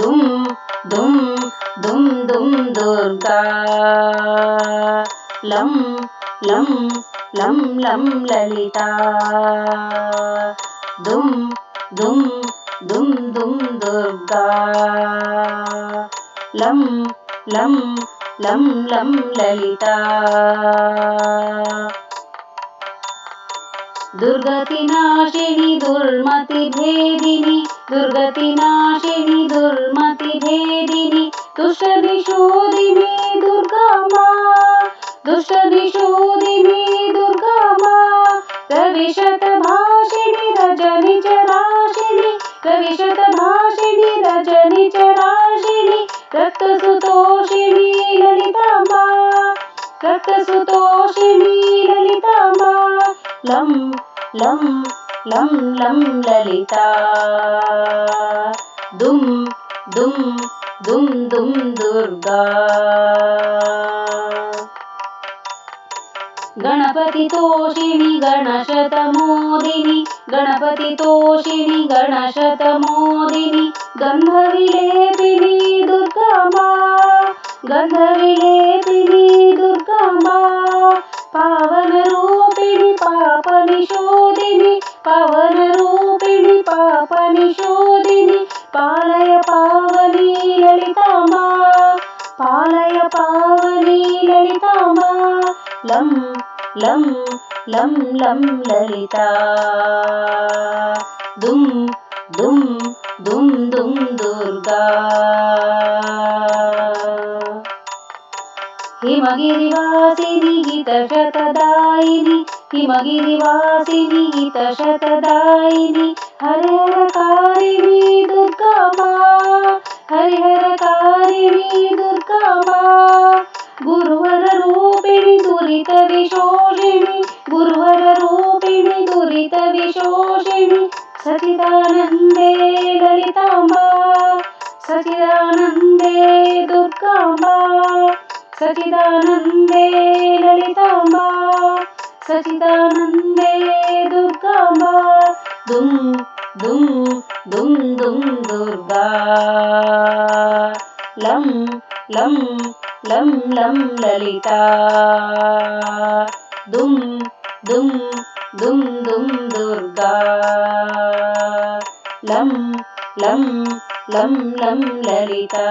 दुम दुम दुम दुम दुर्गा लं लं लं लं ललिता दुम दुम दुम दुम दुर्गा लं लं लं लं ललिता दुर्गतिनाशिनी दुर्मतिभेदिनी दुर्गतिनाशिनी दुर्मतिभेदिनी दुष्टनिषोदिनी दुर्गा मां दुष्टनिषोदिनी दुर्गा मां रविशतभाषिणी रजनिचराशिनी रविशतभाषिणी रजनिचराशिनी रक्तसुतोषिणी ललिता मां रक्तसुतोषिणी ललिता मां लं लं लं लं ललिता दुम दुम दुम दुम दुर्गा गणपतितोषिणी गणशतमोदिनी गणपतितोषिणी गणशतमोदिनी गन्धविलेपिनी दुर्गा मां गन्धविलेपिनी दुर्गा मां पावनरूपिणी पापनिषोदिनी पावनरूपिणी पापनिषोदिनी पालय पावनी ललिता मां पालय पावनी ललिता मां लं लं लं लं ललिता दुम दुम दुम दुम दुर्गा हिमगिरिवासिनी गीतशतदायिनी हिमगिरिवासिनी गीतशतदायिनी हरिहरकारिणी दुर्गा मां हरिहरकारिणी दुर्गा मां गुरुवररूपिणी दुरितविशोषिणी गुरुवररूपिणी दुरितविशोषिणी सच्चिदानन्दे ललिता मां सच्चिदानन्दे दुर्गा मां सच्चिदानन्दे ललिता मां सच्चिदानन्दे दुर्गा मां दुम दुम दुम दुम दुर्गा लं लं लं लं ललिता दुम दुम दुम दुम दुर्गा लं लं लं लं ललिता।